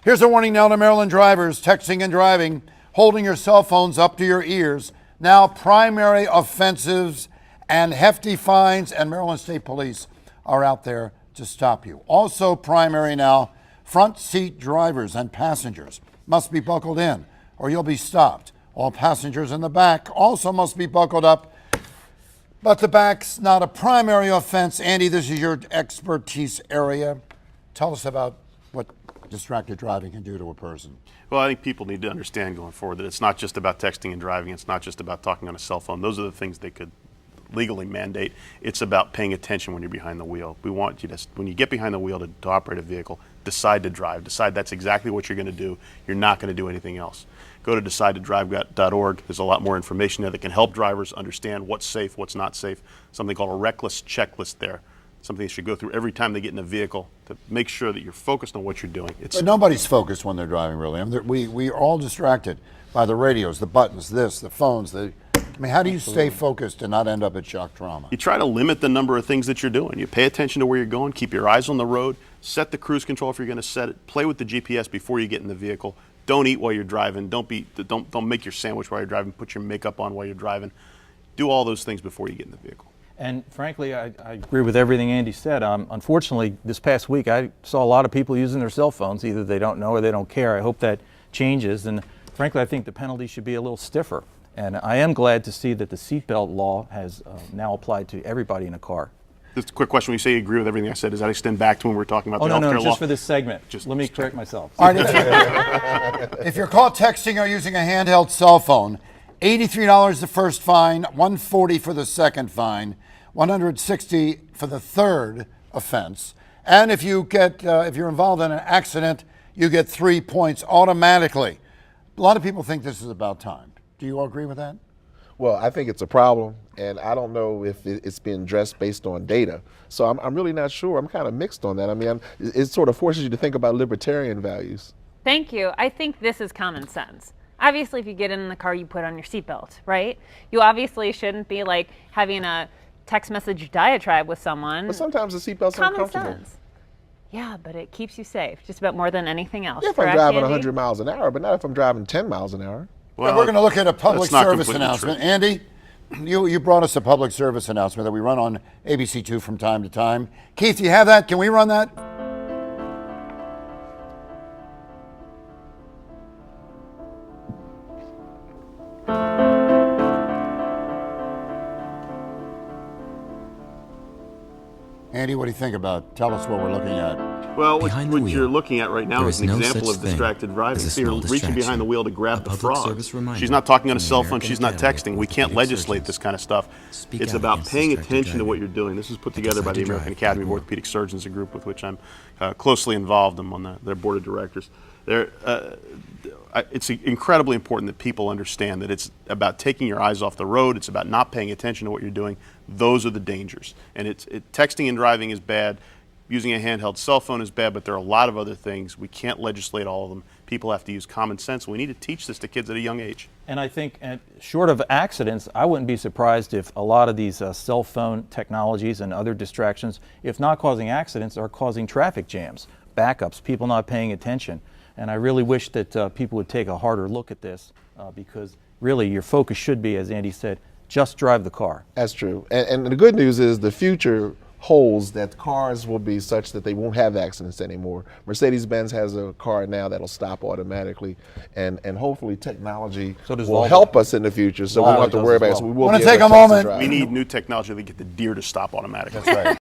Here's a warning now to Maryland drivers texting and driving, holding your cell phones up to your ears. Now primary offenses and hefty fines, and Maryland State Police are out there to stop you. Also primary now, front seat drivers and passengers must be buckled in or you'll be stopped. All passengers in the back also must be buckled up, but the back's not a primary offense. Andy, this is your expertise area. Tell us about what distracted driving can do to a person. Well, I think people need to understand going forward that it's not just about texting and driving. It's not just about talking on a cell phone. Those are the things they could legally mandate. It's about paying attention when you're behind the wheel. We want you to, when you get behind the wheel to operate a vehicle, decide to drive. Decide that's exactly what you're going to do. You're not going to do anything else. Go to decidetodrive.org. There's a lot more information there that can help drivers understand what's safe, what's not safe. Something called a reckless checklist there. Something they should go through every time they get in a vehicle to make sure that you're focused on what you're doing. But nobody's focused when they're driving, really. I mean, we are all distracted by the radios, the buttons, the phones. I mean, how do you stay focused and not end up at shock trauma? You try to limit the number of things that you're doing. You pay attention to where you're going, keep your eyes on the road, set the cruise control if you're going to set it, play with the GPS before you get in the vehicle. Don't eat while you're driving. Don't make your sandwich while you're driving. Put your makeup on while you're driving. Do all those things before you get in the vehicle. And frankly, I agree with everything Andy said. Unfortunately, this past week, I saw a lot of people using their cell phones. Either they don't know or they don't care. I hope that changes. And frankly, I think the penalty should be a little stiffer. And I am glad to see that the seatbelt law has now applied to everybody in a car. Just a quick question. When you say you agree with everything I said, does that extend back to when we were talking about the healthcare law? No, just for this segment. Let me correct myself. All right, if you're caught texting or using a handheld cell phone, $83 the first fine, $140 for the second fine, $160 for the third offense. And if you get, if you're involved in an accident, you get 3 points automatically. A lot of people think this is about time. Do you all agree with that? Well, I think it's a problem, and I don't know if it's being addressed based on data. So I'm really not sure. I'm kind of mixed on that. I mean, it sort of forces you to think about libertarian values. Thank you. I think this is common sense. Obviously, if you get in the car, you put on your seatbelt, right? You obviously shouldn't be like having a text message diatribe with someone. But sometimes the seatbelt's uncomfortable. Common sense. Yeah, but it keeps you safe, just about more than anything else. Yeah, if I'm driving 100 miles an hour, but not if I'm driving 10 miles an hour. Well, we're going to look at a public service announcement. True. Andy, you brought us a public service announcement that we run on ABC2 from time to time. Keith, do you have that? Can we run that? Andy, what do you think about? Tell us what we're looking at. Well, what you're looking at right now is an example of distracted driving. See her reaching behind the wheel to grab the frog. She's not talking on a cell phone. She's not texting. We can't legislate this kind of stuff. It's about paying attention to what you're doing. This is put together by the American Academy of Orthopedic Surgeons, a group with which I'm closely involved. I'm on their board of directors. It's incredibly important that people understand that it's about taking your eyes off the road. It's about not paying attention to what you're doing. Those are the dangers. And texting and driving is bad. Using a handheld cell phone is bad, but there are a lot of other things. We can't legislate all of them. People have to use common sense. We need to teach this to kids at a young age. And I think, short of accidents, I wouldn't be surprised if a lot of these cell phone technologies and other distractions, if not causing accidents, are causing traffic jams, backups, people not paying attention. And I really wish that people would take a harder look at this because really your focus should be, as Andy said, just drive the car. That's true. And the good news is the future holds that cars will be such that they won't have accidents anymore. Mercedes-Benz has a car now that'll stop automatically, and hopefully technology will help us in the future, so we won't have to worry about it. So we will want to take a moment. We need new technology to get the deer to stop automatically. That's right.